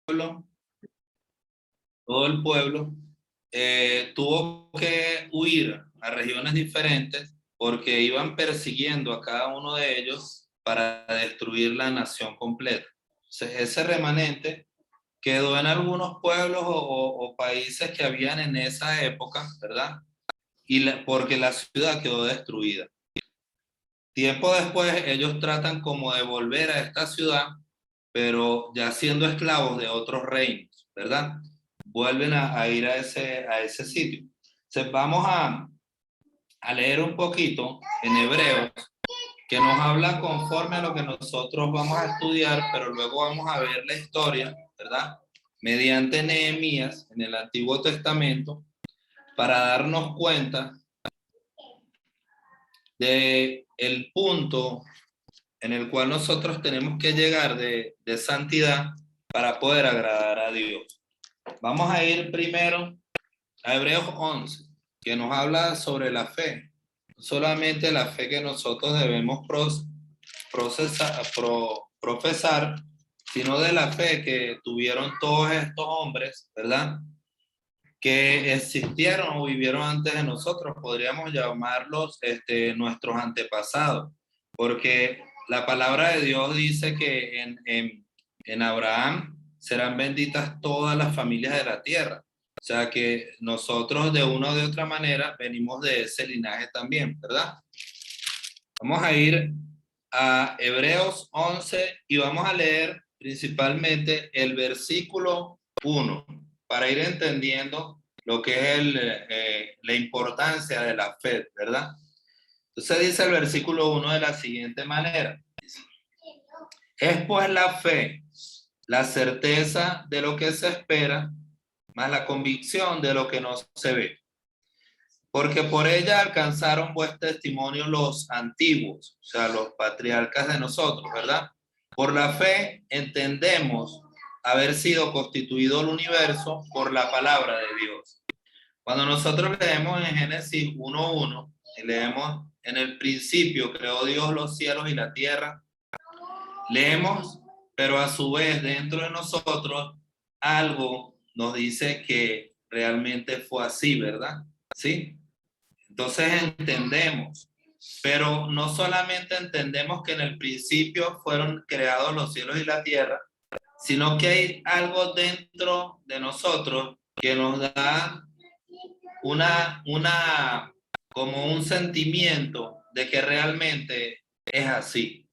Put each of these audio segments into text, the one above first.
pueblo, todo el pueblo tuvo que huir a regiones diferentes porque iban persiguiendo a cada uno de ellos para destruir la nación completa. Entonces, ese remanente quedó en algunos pueblos o países que habían en esa época, ¿verdad? Porque la ciudad quedó destruida. Tiempo después, ellos tratan como de volver a esta ciudad, pero ya siendo esclavos de otros reinos, ¿verdad? Vuelven a ir a ese sitio. Entonces, vamos a leer un poquito en Hebreos, que nos habla conforme a lo que nosotros vamos a estudiar, pero luego vamos a ver la historia, ¿verdad? Mediante Nehemías en el Antiguo Testamento, para darnos cuenta de el punto en el cual nosotros tenemos que llegar de santidad para poder agradar a Dios. Vamos a ir primero a Hebreos 11, que nos habla sobre la fe. No solamente la fe que nosotros debemos profesar, sino de la fe que tuvieron todos estos hombres, ¿verdad? Que existieron o vivieron antes de nosotros, podríamos llamarlos nuestros antepasados, porque la palabra de Dios dice que en Abraham serán benditas todas las familias de la tierra. O sea que nosotros de una o de otra manera venimos de ese linaje también, ¿verdad? Vamos a ir a Hebreos 11 y vamos a leer principalmente el versículo 1 para ir entendiendo lo que es la importancia de la fe, ¿verdad? Entonces dice el versículo 1 de la siguiente manera. Es pues la fe, la certeza de lo que se espera, más la convicción de lo que no se ve. Porque por ella alcanzaron buen testimonio los antiguos, o sea, los patriarcas de nosotros, ¿verdad? Por la fe entendemos haber sido constituido el universo por la palabra de Dios. Cuando nosotros leemos en Génesis 1:1 y leemos en el principio creó Dios los cielos y la tierra, leemos, pero a su vez dentro de nosotros algo nos dice que realmente fue así, ¿verdad? ¿Sí? Entonces entendemos, pero no solamente entendemos que en el principio fueron creados los cielos y la tierra, sino que hay algo dentro de nosotros que nos da como un sentimiento de que realmente es así.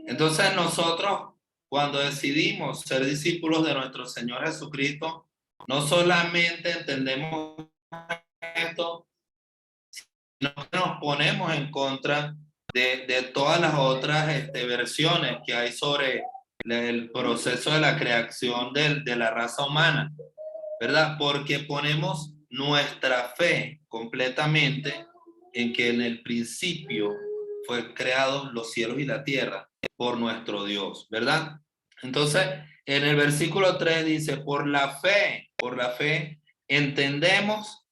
Entonces nosotros, cuando decidimos ser discípulos de nuestro Señor Jesucristo, no solamente entendemos esto, sino que nos ponemos en contra de todas las otras versiones que hay sobre el proceso de la creación de la raza humana, ¿verdad? Porque ponemos nuestra fe completamente en que en el principio fue creados los cielos y la tierra por nuestro Dios, ¿verdad? Entonces, en el versículo 3 dice, por la fe, entendemos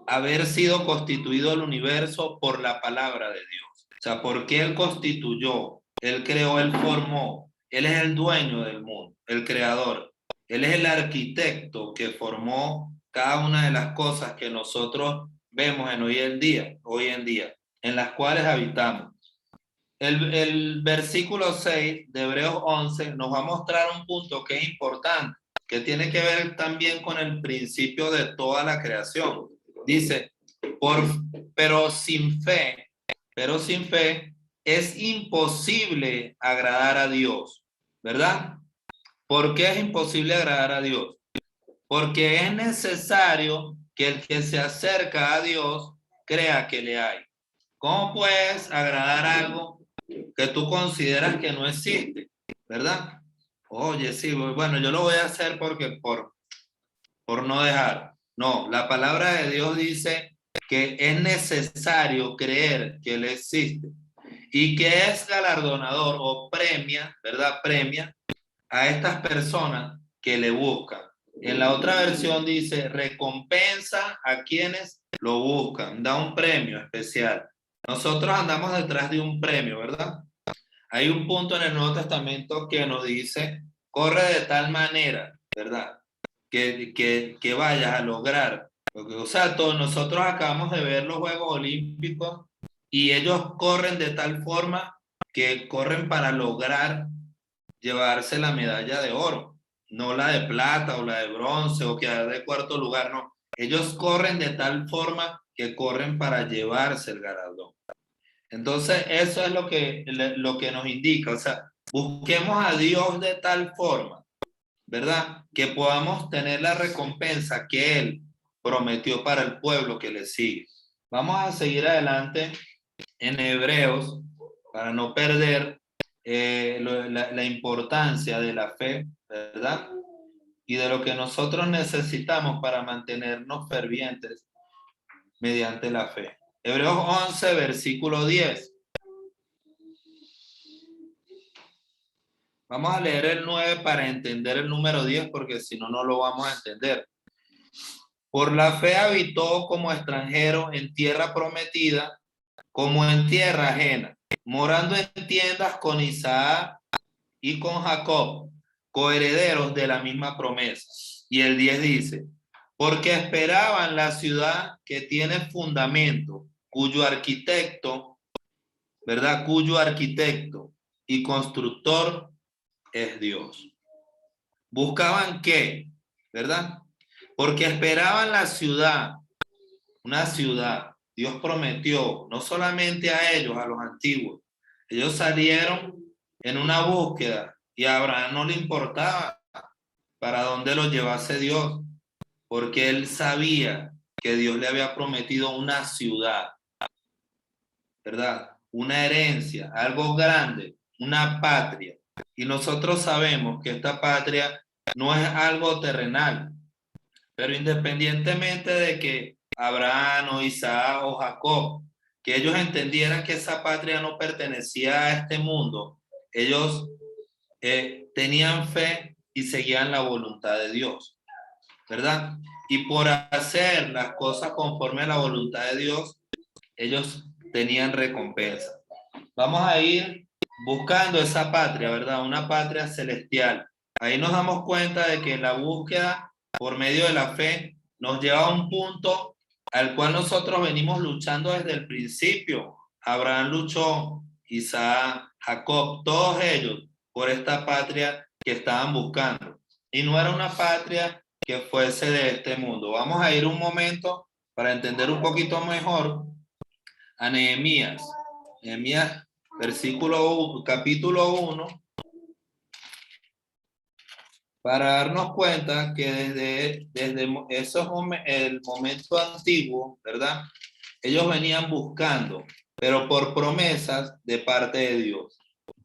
haber sido constituido el universo por la palabra de Dios. O sea, porque Él constituyó, Él creó, Él formó, Él es el dueño del mundo, el creador. Él es el arquitecto que formó cada una de las cosas que nosotros vemos en hoy en día, en las cuales habitamos. El versículo 6 de Hebreos 11 nos va a mostrar un punto que es importante, que tiene que ver también con el principio de toda la creación. Dice, pero sin fe es imposible agradar a Dios, ¿verdad? ¿Por qué es imposible agradar a Dios? Porque es necesario que el que se acerca a Dios crea que le hay. ¿Cómo puedes agradar algo que tú consideras que no existe? ¿Verdad? Oye, sí, bueno, yo lo voy a hacer porque por no dejar. No, la palabra de Dios dice que es necesario creer que Él existe y que es galardonador o premia, ¿verdad? Premia a estas personas que le buscan. En la otra versión dice, recompensa a quienes lo buscan, da un premio especial. Nosotros andamos detrás de un premio, ¿verdad? Hay un punto en el Nuevo Testamento que nos dice corre de tal manera, ¿verdad? Que vayas a lograr. O sea, todos nosotros acabamos de ver los Juegos Olímpicos y ellos corren de tal forma que corren para lograr llevarse la medalla de oro, no la de plata o la de bronce o quedar de cuarto lugar, no. Ellos corren de tal forma que corren para llevarse el galardón. Entonces, eso es lo que nos indica, o sea, busquemos a Dios de tal forma, ¿verdad? Que podamos tener la recompensa que Él prometió para el pueblo que le sigue. Vamos a seguir adelante en Hebreos para no perder la importancia de la fe, ¿verdad? Y de lo que nosotros necesitamos para mantenernos fervientes mediante la fe. Hebreos 11, versículo 10. Vamos a leer el 9 para entender el número 10, porque si no, no lo vamos a entender. Por la fe habitó como extranjero en tierra prometida, como en tierra ajena, morando en tiendas con Isaac y con Jacob, coherederos de la misma promesa. Y el 10 dice, porque esperaban la ciudad que tiene fundamento, cuyo arquitecto, ¿verdad? Cuyo arquitecto y constructor es Dios. ¿Buscaban qué? ¿Verdad? Porque esperaban la ciudad, una ciudad. Dios prometió, no solamente a ellos, a los antiguos. Ellos salieron en una búsqueda y a Abraham no le importaba para dónde lo llevase Dios, porque él sabía que Dios le había prometido una ciudad, ¿verdad? Una herencia, algo grande, una patria. Y nosotros sabemos que esta patria no es algo terrenal, pero independientemente de que Abraham o Isaac o Jacob, que ellos entendieran que esa patria no pertenecía a este mundo, ellos tenían fe y seguían la voluntad de Dios, ¿verdad? Y por hacer las cosas conforme a la voluntad de Dios, ellos tenían recompensa. Vamos a ir buscando esa patria, ¿verdad? Una patria celestial. Ahí nos damos cuenta de que la búsqueda por medio de la fe nos lleva a un punto al cual nosotros venimos luchando desde el principio. Abraham luchó, Isaac, Jacob, todos ellos por esta patria que estaban buscando. Y no era una patria que fuese de este mundo. Vamos a ir un momento para entender un poquito mejor a Nehemías. Nehemías, capítulo 1, para darnos cuenta que desde el momento antiguo, ¿verdad? Ellos venían buscando, pero por promesas de parte de Dios.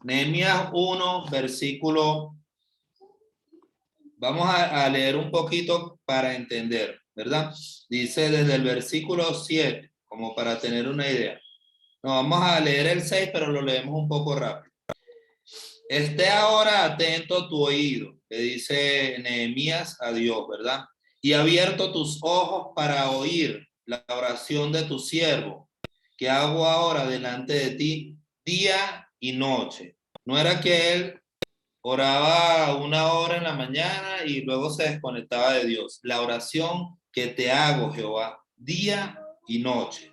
Nehemías 1, versículo, vamos a leer un poquito para entender, ¿verdad? Dice desde el versículo 7, como para tener una idea. No, vamos a leer el 6, pero lo leemos un poco rápido. Esté ahora atento tu oído, le dice Nehemías a Dios, ¿verdad? Y abierto tus ojos para oír la oración de tu siervo, que hago ahora delante de ti día y noche. No era que él oraba 1 hora en la mañana y luego se desconectaba de Dios. La oración que te hago, Jehová, día y noche.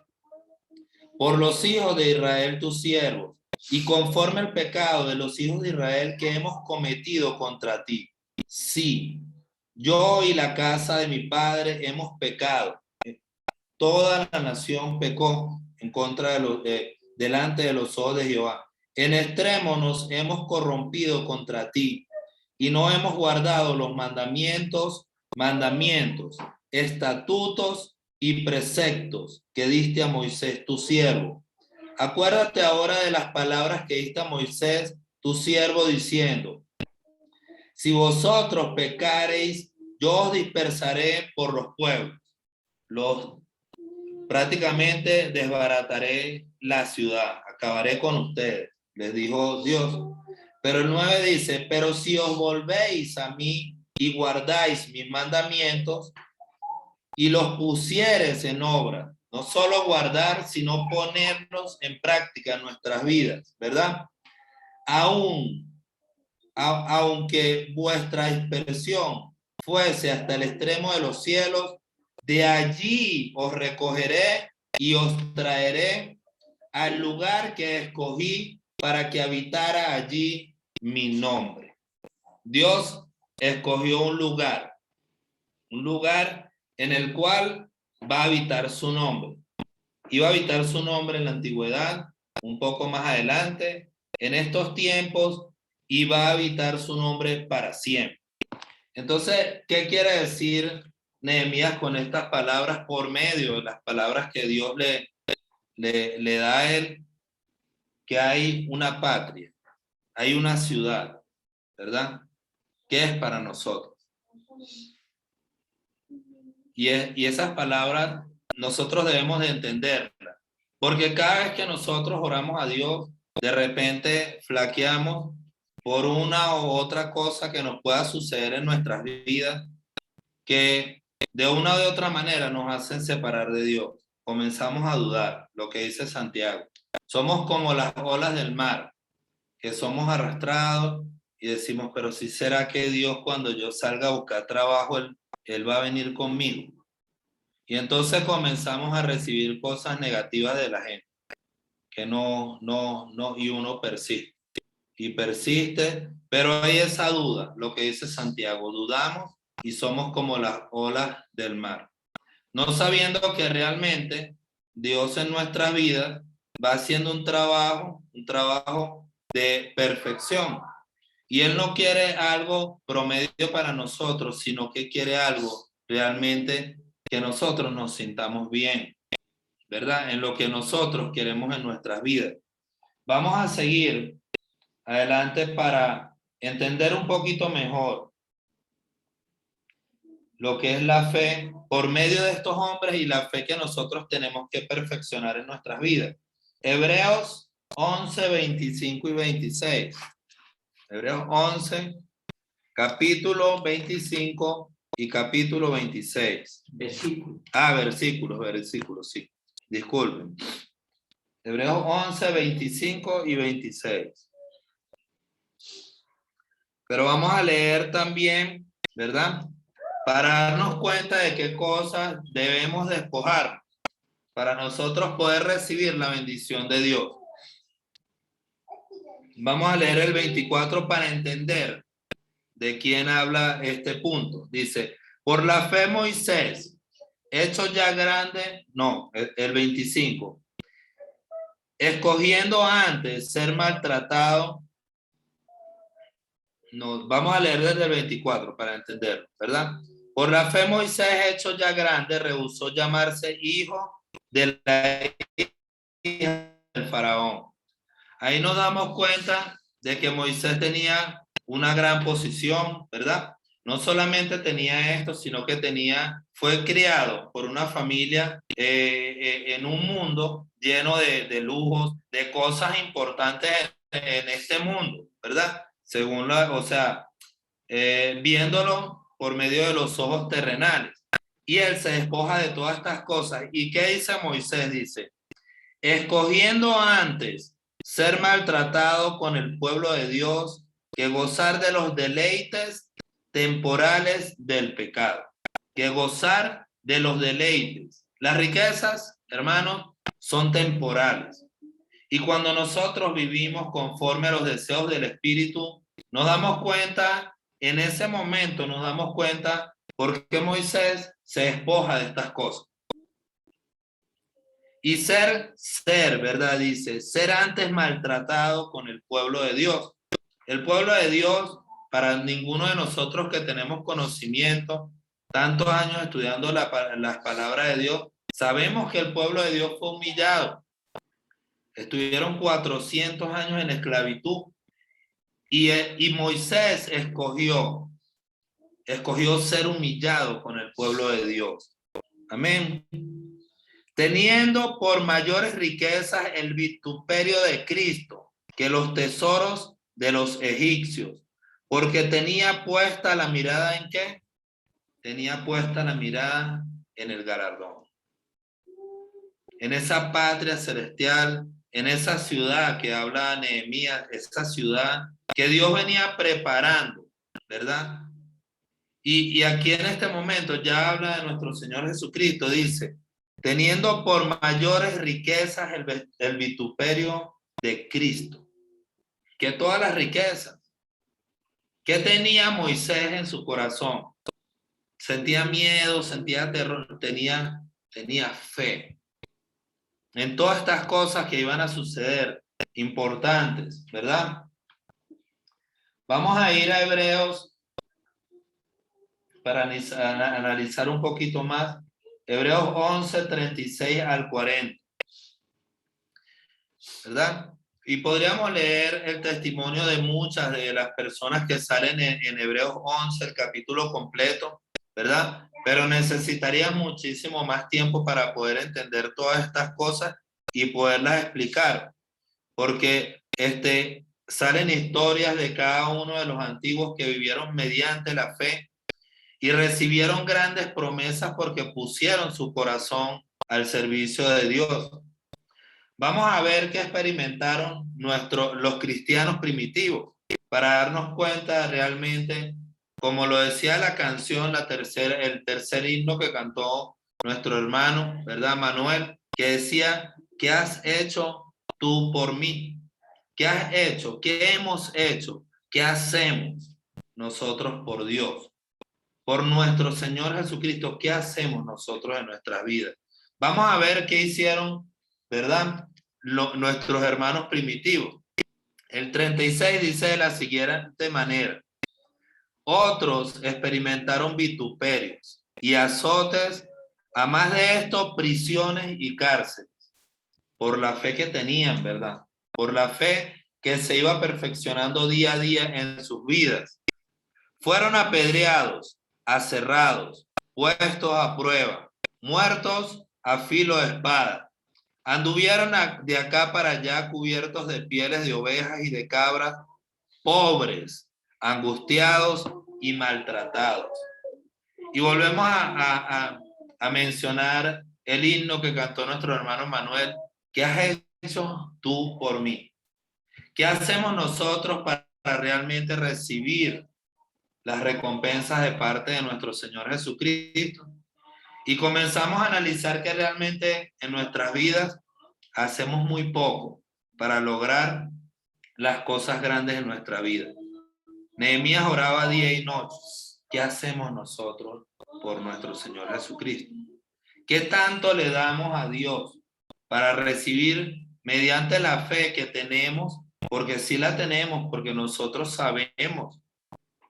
Por los hijos de Israel, tus siervos, y conforme al pecado de los hijos de Israel que hemos cometido contra ti. Sí, yo y la casa de mi padre hemos pecado. Toda la nación pecó en contra delante de los ojos de Jehová. En extremo nos hemos corrompido contra ti y no hemos guardado los mandamientos, estatutos y preceptos que diste a Moisés, tu siervo. Acuérdate ahora de las palabras que diste a Moisés, tu siervo, diciendo, si vosotros pecareis, yo os dispersaré por los pueblos. Prácticamente desbarataré la ciudad, acabaré con ustedes, les dijo Dios. Pero el 9 dice, pero si os volvéis a mí y guardáis mis mandamientos y los pusieres en obra, no solo guardar, sino ponerlos en práctica en nuestras vidas, ¿verdad? Aún aunque vuestra dispersión fuese hasta el extremo de los cielos, de allí os recogeré y os traeré al lugar que escogí para que habitara allí mi nombre. Dios escogió un lugar en el cual va a habitar su nombre. Iba a habitar su nombre en la antigüedad, un poco más adelante, en estos tiempos, y va a habitar su nombre para siempre. Entonces, ¿qué quiere decir Nehemías con estas palabras por medio de las palabras que Dios le da a él? Que hay una patria, hay una ciudad, ¿verdad? Que es para nosotros. Y esas palabras nosotros debemos de entenderlas, porque cada vez que nosotros oramos a Dios, de repente flaqueamos por una u otra cosa que nos pueda suceder en nuestras vidas, que de una u de otra manera nos hacen separar de Dios. Comenzamos a dudar, lo que dice Santiago. Somos como las olas del mar, que somos arrastrados y decimos, pero si será que Dios cuando yo salga a buscar trabajo, él va a venir conmigo. Y entonces comenzamos a recibir cosas negativas de la gente, que no, y uno persiste. Y persiste, pero hay esa duda, lo que dice Santiago, dudamos y somos como las olas del mar. No sabiendo que realmente Dios en nuestras vidas va haciendo un trabajo de perfección. Y Él no quiere algo promedio para nosotros, sino que quiere algo realmente que nosotros nos sintamos bien, ¿verdad? En lo que nosotros queremos en nuestras vidas. Vamos a seguir adelante para entender un poquito mejor lo que es la fe por medio de estos hombres y la fe que nosotros tenemos que perfeccionar en nuestras vidas. Hebreos 11, 25 y 26. Hebreos 11, capítulo 25 y capítulo 26. Versículos, sí. Disculpen. Hebreos 11, 25 y 26. Pero vamos a leer también, ¿verdad? Para darnos cuenta de qué cosas debemos despojar para nosotros poder recibir la bendición de Dios. Vamos a leer el 24 para entender de quién habla este punto. Dice, por la fe Moisés, hecho ya grande, el 25, escogiendo antes ser maltratado. Vamos a leer desde el 24 para entenderlo, ¿verdad? Por la fe Moisés, hecho ya grande, rehusó llamarse hijo de la hija del faraón. Ahí nos damos cuenta de que Moisés tenía una gran posición, ¿verdad? No solamente tenía esto, sino que fue criado por una familia en un mundo lleno de lujos, de cosas importantes en este mundo, ¿verdad? Viéndolo por medio de los ojos terrenales. Y él se despoja de todas estas cosas. ¿Y qué dice Moisés? Dice, escogiendo antes ser maltratado con el pueblo de Dios que gozar de los deleites temporales del pecado. Que gozar de los deleites. Las riquezas, hermanos, son temporales. Y cuando nosotros vivimos conforme a los deseos del Espíritu, nos damos cuenta, en ese momento nos damos cuenta por qué Moisés se despoja de estas cosas. Y ser, ¿verdad? Dice, ser antes maltratado con el pueblo de Dios. El pueblo de Dios, para ninguno de nosotros que tenemos conocimiento, tantos años estudiando las palabras de Dios, sabemos que el pueblo de Dios fue humillado. Estuvieron 400 años en esclavitud y Moisés escogió ser humillado con el pueblo de Dios. Amén. Teniendo por mayores riquezas el vituperio de Cristo que los tesoros de los egipcios, porque tenía puesta la mirada ¿en qué? Tenía puesta la mirada en el galardón, en esa patria celestial en esa ciudad que habla Nehemías, esa ciudad que Dios venía preparando, ¿verdad? Y aquí en este momento ya habla de nuestro Señor Jesucristo, dice, teniendo por mayores riquezas el vituperio de Cristo, que todas las riquezas. ¿Qué tenía Moisés en su corazón? Sentía miedo, sentía terror, tenía fe en todas estas cosas que iban a suceder, importantes, ¿verdad? Vamos a ir a Hebreos para analizar un poquito más. Hebreos 11, 36 al 40, ¿verdad? Y podríamos leer el testimonio de muchas de las personas que salen en Hebreos 11, el capítulo completo, ¿verdad? Pero necesitaría muchísimo más tiempo para poder entender todas estas cosas y poderlas explicar, porque salen historias de cada uno de los antiguos que vivieron mediante la fe y recibieron grandes promesas porque pusieron su corazón al servicio de Dios. Vamos a ver qué experimentaron los cristianos primitivos para darnos cuenta realmente, como lo decía la canción, el tercer himno que cantó nuestro hermano, ¿verdad, Manuel? Que decía, ¿qué has hecho tú por mí? ¿Qué has hecho? ¿Qué hemos hecho? ¿Qué hacemos nosotros por Dios? Por nuestro Señor Jesucristo, ¿qué hacemos nosotros en nuestras vidas? Vamos a ver qué hicieron, ¿verdad? Nuestros hermanos primitivos. El 36 dice de la siguiente manera: otros experimentaron vituperios y azotes, a más de esto, prisiones y cárceles, por la fe que tenían, ¿verdad? Por la fe que se iba perfeccionando día a día en sus vidas. Fueron apedreados, aserrados, puestos a prueba, muertos a filo de espada. Anduvieron de acá para allá cubiertos de pieles de ovejas y de cabras, pobres, angustiados y maltratados. Y volvemos a mencionar el himno que cantó nuestro hermano Manuel. ¿Qué has hecho tú por mí? ¿Qué hacemos nosotros para realmente recibir las recompensas de parte de nuestro Señor Jesucristo? Y comenzamos a analizar que realmente en nuestras vidas hacemos muy poco para lograr las cosas grandes en nuestra vida. Nehemías oraba día y noche. ¿Qué hacemos nosotros por nuestro Señor Jesucristo? ¿Qué tanto le damos a Dios para recibir mediante la fe que tenemos? Porque sí la tenemos, porque nosotros sabemos,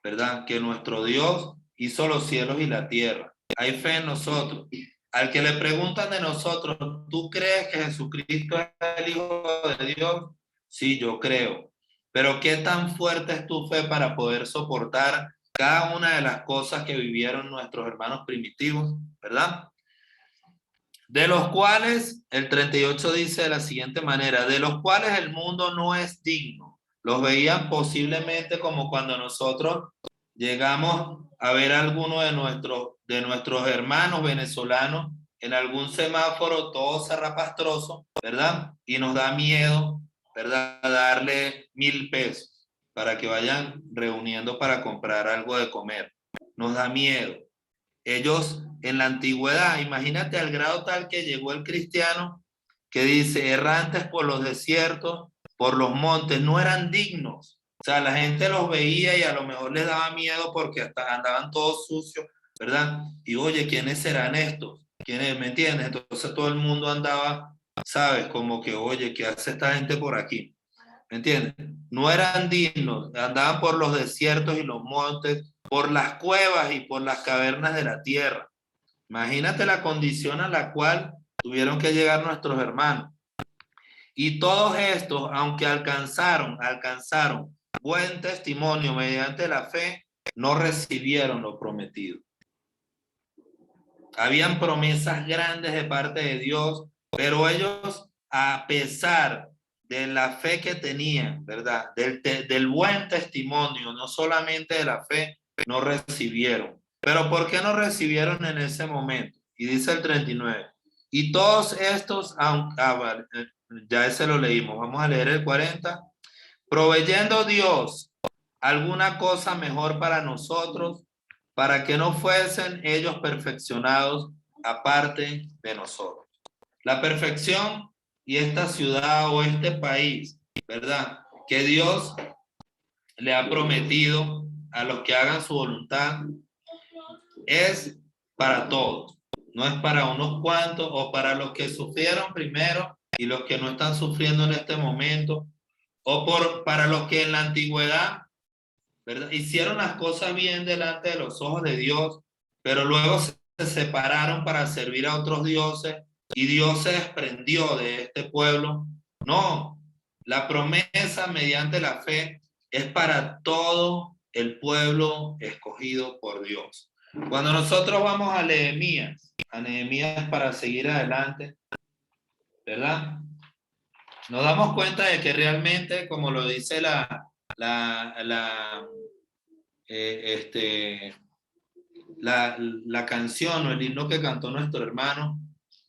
¿verdad?, que nuestro Dios hizo los cielos y la tierra. Hay fe en nosotros. Al que le preguntan de nosotros, ¿tú crees que Jesucristo es el Hijo de Dios? Sí, yo creo. Pero ¿qué tan fuerte es tu fe para poder soportar cada una de las cosas que vivieron nuestros hermanos primitivos, ¿verdad? De los cuales, el 38 dice de la siguiente manera, de los cuales el mundo no es digno. Los veían posiblemente como cuando nosotros llegamos a ver a alguno de nuestros hermanos venezolanos en algún semáforo todo zarrapastroso, ¿verdad? Y nos da miedo, ¿verdad?, darle 1,000 pesos para que vayan reuniendo para comprar algo de comer. Nos da miedo. Ellos en la antigüedad, imagínate al grado tal que llegó el cristiano que dice, errantes por los desiertos, por los montes, no eran dignos. O sea, la gente los veía y a lo mejor les daba miedo porque hasta andaban todos sucios, ¿verdad? Y oye, ¿quiénes serán estos? ¿Quiénes? ¿Me entiendes? Entonces todo el mundo andaba, ¿sabes? Como que, oye, ¿qué hace esta gente por aquí? ¿Me entiendes? No eran dignos, andaban por los desiertos y los montes, por las cuevas y por las cavernas de la tierra. Imagínate la condición a la cual tuvieron que llegar nuestros hermanos. Y todos estos, aunque alcanzaron buen testimonio mediante la fe, no recibieron lo prometido. Habían promesas grandes de parte de Dios, pero ellos, a pesar de la fe que tenían, ¿verdad? Del buen testimonio, no solamente de la fe, no recibieron. Pero ¿por qué no recibieron en ese momento? Y dice el 39, y todos estos, ya ese lo leímos. Vamos a leer el 40. Proveyendo Dios alguna cosa mejor para nosotros, para que no fuesen ellos perfeccionados aparte de nosotros. La perfección y esta ciudad o este país, ¿verdad? Que Dios le ha prometido a los que hagan su voluntad, es para todos. No es para unos cuantos o para los que sufrieron primero y los que no están sufriendo en este momento, o para los que en la antigüedad, ¿verdad?, hicieron las cosas bien delante de los ojos de Dios, pero luego se separaron para servir a otros dioses y Dios se desprendió de este pueblo. No, la promesa mediante la fe es para todo el pueblo escogido por Dios. Cuando nosotros vamos a Nehemías para seguir adelante, ¿verdad? Nos damos cuenta de que realmente, como lo dice la canción o el himno que cantó nuestro hermano,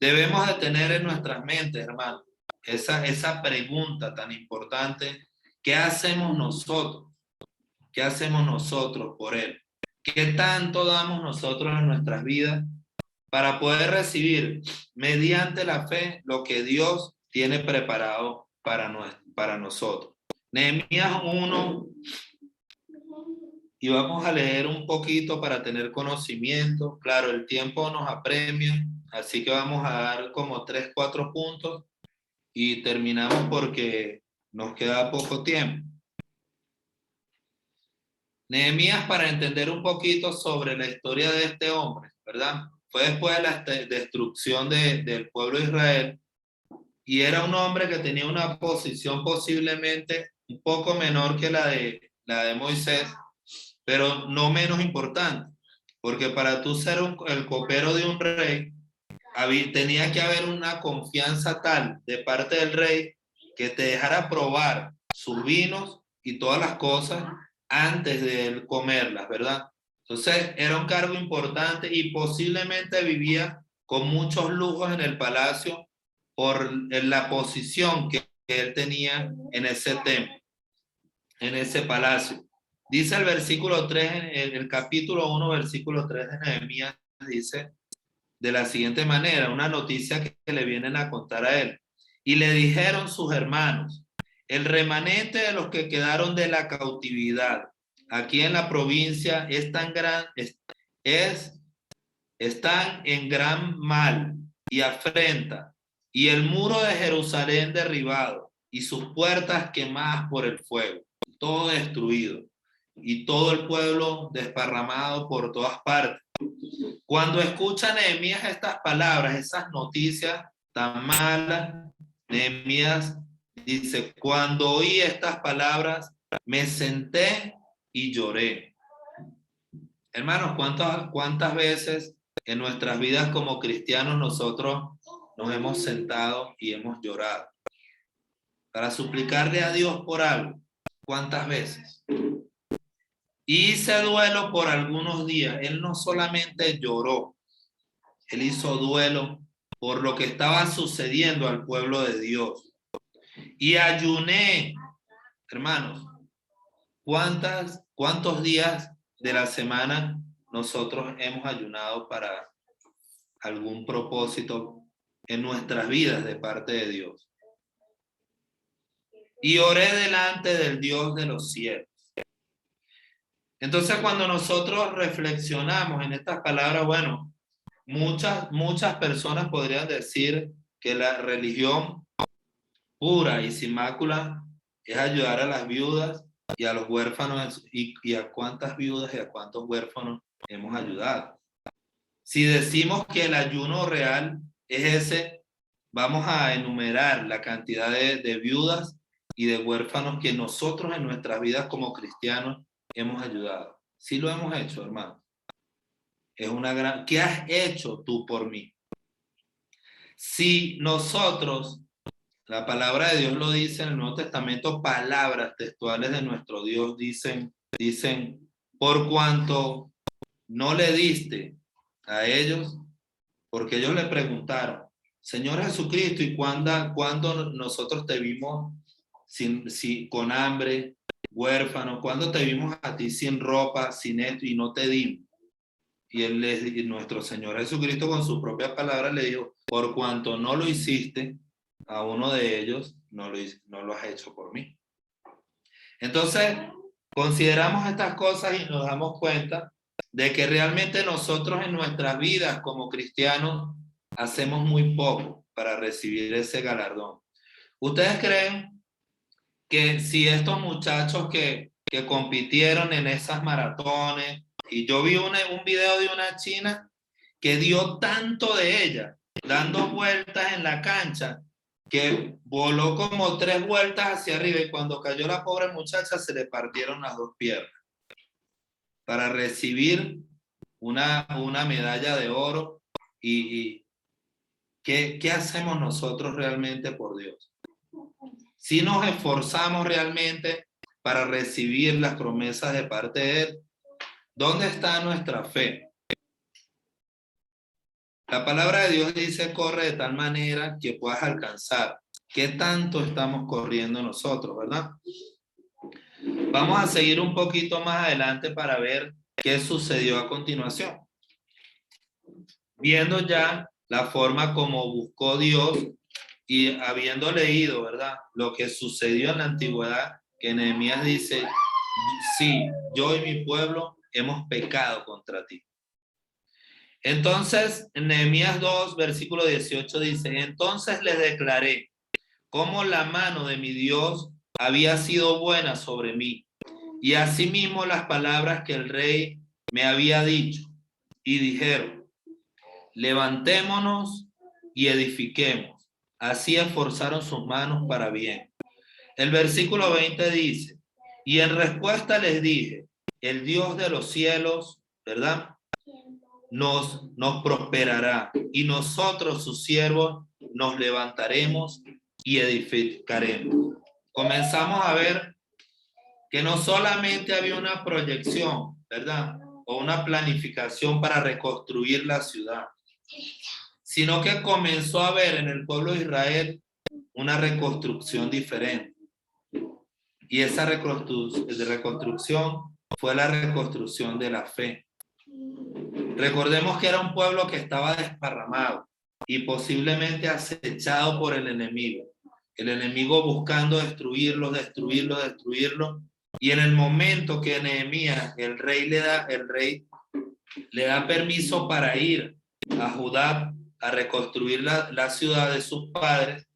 debemos de tener en nuestras mentes, hermano, esa pregunta tan importante: ¿qué hacemos nosotros? ¿Qué hacemos nosotros por Él? ¿Qué tanto damos nosotros en nuestras vidas para poder recibir mediante la fe lo que Dios tiene preparado para nosotros? Nehemías 1, y vamos a leer un poquito para tener conocimiento. Claro, el tiempo nos apremia, así que vamos a dar como 3, 4 puntos y terminamos porque nos queda poco tiempo. Nehemías, para entender un poquito sobre la historia de este hombre, ¿verdad? Fue después de la destrucción del pueblo de Israel, y era un hombre que tenía una posición posiblemente un poco menor que la de Moisés, pero no menos importante, porque para tú ser el copero de un rey, tenía que haber una confianza tal de parte del rey que te dejara probar sus vinos y todas las cosas antes de él comerlas, ¿verdad? Entonces era un cargo importante y posiblemente vivía con muchos lujos en el palacio por la posición que él tenía en ese templo, en ese palacio. Dice el versículo 3, en el capítulo 1, versículo 3 de Nehemías, dice de la siguiente manera, una noticia que le vienen a contar a él. Y le dijeron sus hermanos: el remanente de los que quedaron de la cautividad aquí en la provincia están en gran mal y afrenta, y el muro de Jerusalén derribado y sus puertas quemadas por el fuego, todo destruido, y todo el pueblo desparramado por todas partes. Cuando escucha Nehemías estas palabras, esas noticias tan malas, Nehemías dice: cuando oí estas palabras, me senté y lloré. Hermanos, ¿cuántas veces en nuestras vidas como cristianos nosotros nos hemos sentado y hemos llorado para suplicarle a Dios por algo? ¿Cuántas veces? Hice duelo por algunos días. Él no solamente lloró, él hizo duelo por lo que estaba sucediendo al pueblo de Dios. Y ayuné, hermanos. ¿Cuántos días de la semana nosotros hemos ayunado para algún propósito en nuestras vidas de parte de Dios? Y oré delante del Dios de los cielos. Entonces, cuando nosotros reflexionamos en estas palabras, bueno, muchas personas podrían decir que la religión pura y sin mácula es ayudar a las viudas y a los huérfanos, y a cuántas viudas y a cuántos huérfanos hemos ayudado. Si decimos que el ayuno real es ese, vamos a enumerar la cantidad de viudas y de huérfanos que nosotros en nuestras vidas como cristianos hemos ayudado. Sí lo hemos hecho, hermano. Es una gran... ¿Qué has hecho tú por mí? Si nosotros, la palabra de Dios lo dice en el Nuevo Testamento, palabras textuales de nuestro Dios dicen, por cuanto no le diste a ellos, porque ellos le preguntaron, Señor Jesucristo, ¿y cuándo nosotros te vimos con hambre, huérfano? ¿Cuándo te vimos a ti sin ropa, sin esto y no te dimos? Y nuestro Señor Jesucristo con su propia palabra le dijo, por cuanto no lo hiciste a uno de ellos, no lo has hecho por mí. Entonces, consideramos estas cosas y nos damos cuenta de que realmente nosotros en nuestras vidas como cristianos hacemos muy poco para recibir ese galardón. ¿Ustedes creen que si estos muchachos que compitieron en esas maratones, y yo vi un video de una china que dio tanto de ella, dando vueltas en la cancha, que voló como 3 vueltas hacia arriba y cuando cayó la pobre muchacha se le partieron las 2 piernas para recibir una medalla de oro? ¿Y qué hacemos nosotros realmente por Dios? Si nos esforzamos realmente para recibir las promesas de parte de Él, ¿dónde está nuestra fe? La palabra de Dios dice, corre de tal manera que puedas alcanzar. ¿Qué tanto estamos corriendo nosotros, verdad? Vamos a seguir un poquito más adelante para ver qué sucedió a continuación. Viendo ya la forma como buscó Dios y habiendo leído, ¿verdad?, lo que sucedió en la antigüedad, que Nehemías dice, sí, yo y mi pueblo hemos pecado contra ti. Entonces, en Nehemías 2, versículo 18 dice, entonces les declaré cómo la mano de mi Dios había sido buena sobre mí, y asimismo las palabras que el rey me había dicho, y dijeron, levantémonos y edifiquemos. Así esforzaron sus manos para bien. El versículo 20 dice, y en respuesta les dije, el Dios de los cielos, ¿verdad?, nos prosperará, y nosotros, sus siervos, nos levantaremos y edificaremos. Comenzamos a ver que no solamente había una proyección, ¿verdad?, o una planificación para reconstruir la ciudad, sino que comenzó a haber en el pueblo de Israel una reconstrucción diferente. Y esa reconstrucción fue la reconstrucción de la fe. Recordemos que era un pueblo que estaba desparramado y posiblemente acechado por el enemigo. El enemigo buscando destruirlo. Y en el momento que Nehemías, el rey le da permiso para ir a Judá a reconstruir la ciudad de sus padres,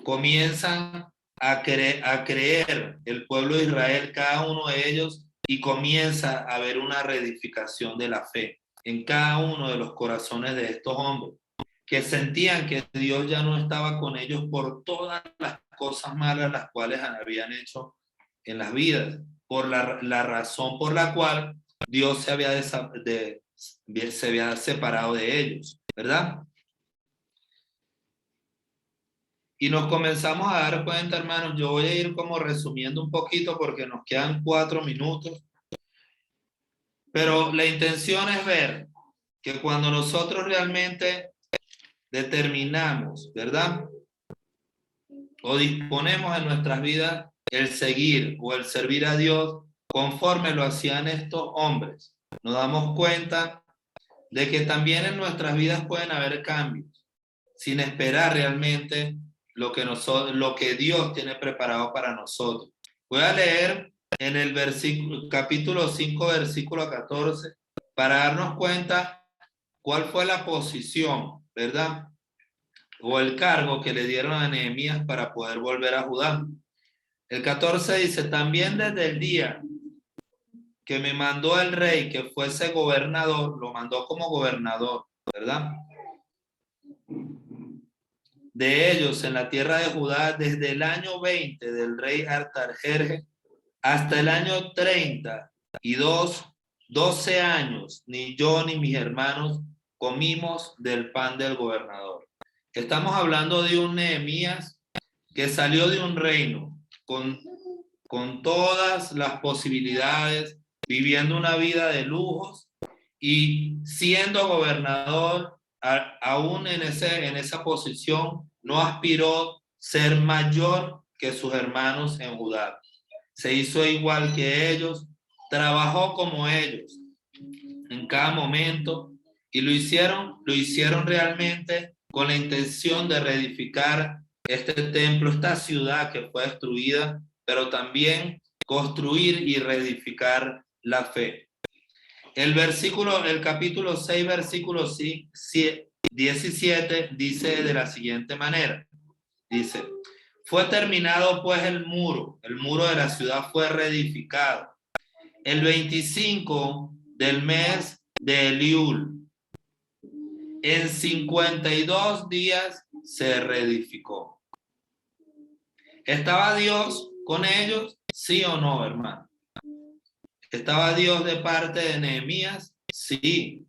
comienzan a creer el pueblo de Israel, cada uno de ellos, y comienza a haber una reedificación de la fe en cada uno de los corazones de estos hombres, que sentían que Dios ya no estaba con ellos por todas las cosas malas las cuales habían hecho en las vidas, por la razón por la cual Dios se había separado de ellos, ¿verdad? Y nos comenzamos a dar cuenta, hermanos, yo voy a ir como resumiendo un poquito porque nos quedan 4 minutos, pero la intención es ver que cuando nosotros realmente determinamos, ¿verdad?, o disponemos en nuestras vidas el seguir o el servir a Dios conforme lo hacían estos hombres, nos damos cuenta de que también en nuestras vidas pueden haber cambios, sin esperar realmente lo que Dios tiene preparado para nosotros. Voy a leer en el capítulo 5, versículo 14, para darnos cuenta cuál fue la posición, ¿verdad?, o el cargo que le dieron a Nehemías para poder volver a Judá. El 14 dice, también desde el día que me mandó el rey que fuese gobernador, lo mandó como gobernador, ¿verdad?, de ellos en la tierra de Judá, desde el año 20 del rey Artajerjes hasta el año 32, 12 años, ni yo ni mis hermanos comimos del pan del gobernador. Estamos hablando de un Nehemías que salió de un reino con todas las posibilidades, viviendo una vida de lujos y siendo gobernador, aún en esa posición, no aspiró ser mayor que sus hermanos en Judá. Se hizo igual que ellos, trabajó como ellos en cada momento y lo hicieron realmente con la intención de reedificar este templo, esta ciudad que fue destruida, pero también construir y reedificar la fe. El capítulo 6, versículo 17 dice de la siguiente manera, dice, fue terminado pues el muro de la ciudad fue reedificado. El 25 del mes de Eliul, en 52 días se reedificó. ¿Estaba Dios con ellos? ¿Sí o no, hermano? ¿Estaba Dios de parte de Nehemías? Sí.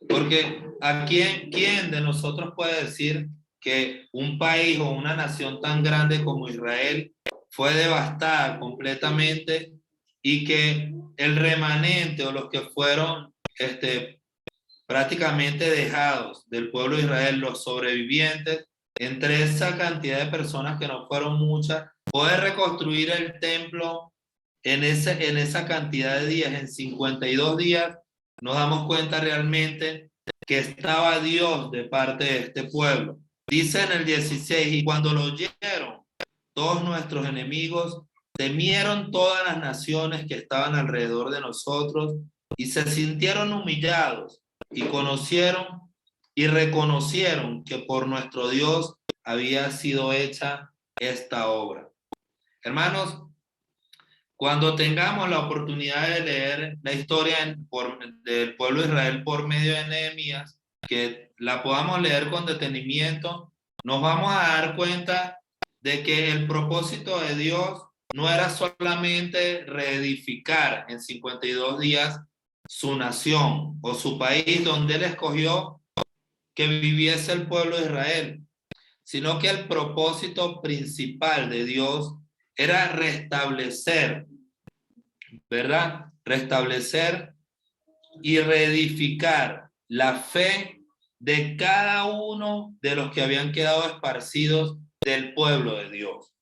Porque ¿a quién de nosotros puede decir que un país o una nación tan grande como Israel fue devastada completamente y que el remanente o los que fueron prácticamente dejados del pueblo de Israel, los sobrevivientes, entre esa cantidad de personas que no fueron muchas, poder reconstruir el templo en esa cantidad de días, en 52 días, nos damos cuenta realmente que estaba Dios de parte de este pueblo. Dice en el 16, y cuando lo oyeron todos nuestros enemigos, temieron todas las naciones que estaban alrededor de nosotros y se sintieron humillados y conocieron y reconocieron que por nuestro Dios había sido hecha esta obra. Hermanos, cuando tengamos la oportunidad de leer la historia del pueblo de Israel por medio de Nehemías, que la podamos leer con detenimiento, nos vamos a dar cuenta de que el propósito de Dios no era solamente reedificar en 52 días su nación o su país donde Él escogió que viviese el pueblo de Israel, sino que el propósito principal de Dios era restablecer, ¿verdad? Restablecer y reedificar la fe de cada uno de los que habían quedado esparcidos del pueblo de Dios.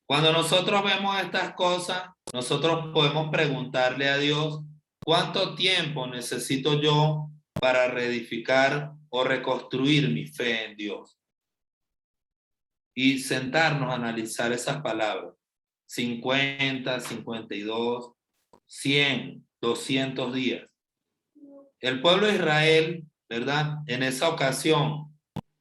Cuando nosotros vemos estas cosas, nosotros podemos preguntarle a Dios, ¿cuánto tiempo necesito yo para reedificar o reconstruir mi fe en Dios? Y sentarnos a analizar esas palabras. 50, 52, 100, 200 días. El pueblo de Israel, ¿verdad? En esa ocasión,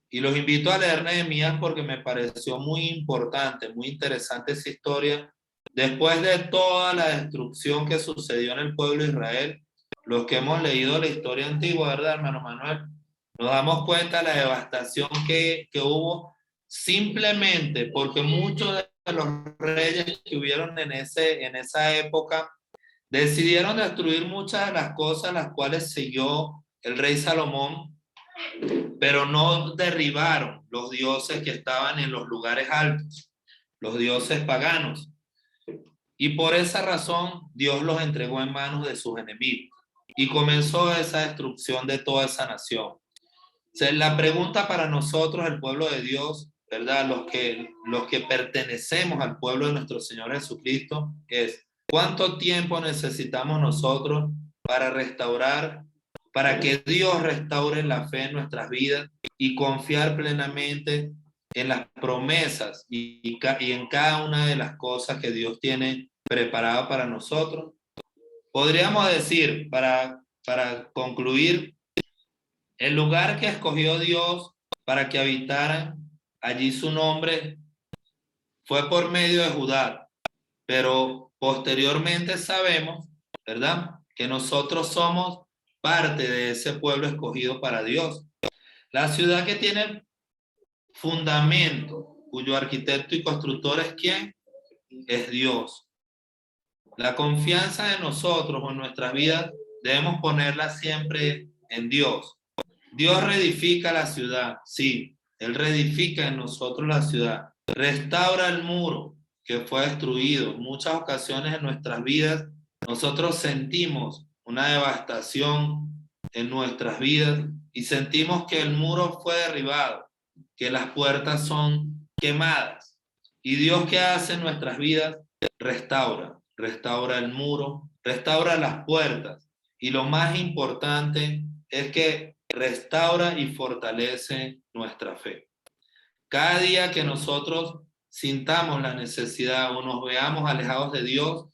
y los invito a leer Nehemías porque me pareció muy importante, muy interesante esa historia. Después de toda la destrucción que sucedió en el pueblo de Israel, los que hemos leído la historia antigua, ¿verdad, hermano Manuel? Nos damos cuenta de la devastación que hubo simplemente porque muchos de los reyes que hubieron en esa época decidieron destruir muchas de las cosas las cuales siguió el rey Salomón, pero no derribaron los dioses que estaban en los lugares altos, los dioses paganos. Y por esa razón Dios los entregó en manos de sus enemigos y comenzó esa destrucción de toda esa nación. O sea, la pregunta para nosotros, el pueblo de Dios, ¿verdad? Los que pertenecemos al pueblo de nuestro Señor Jesucristo, es ¿cuánto tiempo necesitamos nosotros para restaurar, para que Dios restaure la fe en nuestras vidas y confiar plenamente en las promesas y en cada una de las cosas que Dios tiene preparado para nosotros? Podríamos decir, para concluir, el lugar que escogió Dios para que habitaran allí su nombre fue por medio de Judá, pero posteriormente sabemos, ¿verdad?, que nosotros somos parte de ese pueblo escogido para Dios. La ciudad que tiene fundamento, cuyo arquitecto y constructor es ¿quién? Es Dios. La confianza de nosotros o en nuestras vidas debemos ponerla siempre en Dios. Dios reedifica la ciudad, sí, Él reedifica en nosotros la ciudad, restaura el muro que fue destruido. En muchas ocasiones en nuestras vidas nosotros sentimos una devastación en nuestras vidas y sentimos que el muro fue derribado, que las puertas son quemadas. ¿Y Dios qué hace en nuestras vidas? Restaura el muro, restaura las puertas. Y lo más importante es que restaura y fortalece nuestra fe. Cada día que nosotros sintamos la necesidad o nos veamos alejados de Dios,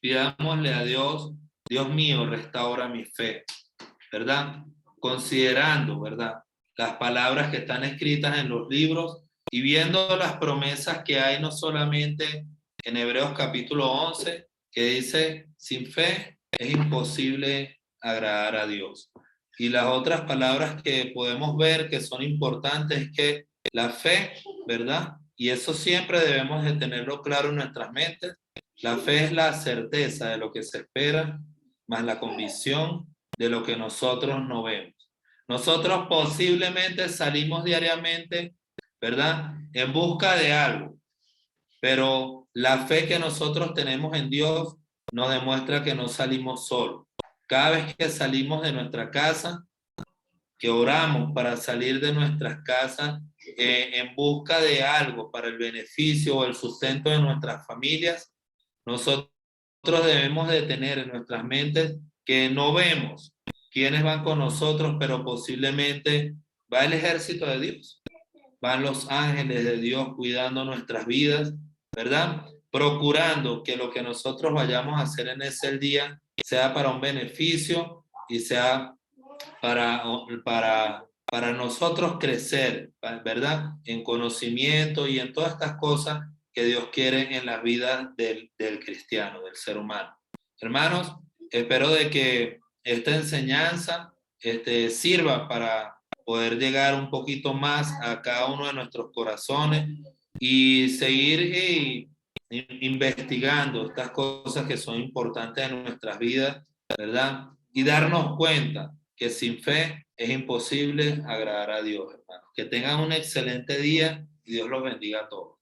pidámosle a Dios, Dios mío, restaura mi fe, ¿verdad? Considerando, ¿verdad? Las palabras que están escritas en los libros y viendo las promesas que hay no solamente en Hebreos capítulo 11, que dice, sin fe es imposible agradar a Dios. Y las otras palabras que podemos ver que son importantes es que la fe, ¿verdad? Y eso siempre debemos de tenerlo claro en nuestras mentes. La fe es la certeza de lo que se espera, más la convicción de lo que nosotros no vemos. Nosotros posiblemente salimos diariamente, ¿verdad? En busca de algo, pero la fe que nosotros tenemos en Dios nos demuestra que no salimos solos. Cada vez que salimos de nuestra casa, que oramos para salir de nuestras casas en busca de algo para el beneficio o el sustento de nuestras familias, nosotros debemos de tener en nuestras mentes que no vemos quiénes van con nosotros, pero posiblemente va el ejército de Dios, van los ángeles de Dios cuidando nuestras vidas, ¿verdad? Procurando que lo que nosotros vayamos a hacer en ese día sea para un beneficio y sea para nosotros crecer, ¿verdad? En conocimiento y en todas estas cosas que Dios quiere en la vida del cristiano, del ser humano. Hermanos, espero de que esta enseñanza sirva para poder llegar un poquito más a cada uno de nuestros corazones y seguir investigando estas cosas que son importantes en nuestras vidas, ¿verdad? Y darnos cuenta que sin fe es imposible agradar a Dios, hermanos. Que tengan un excelente día y Dios los bendiga a todos.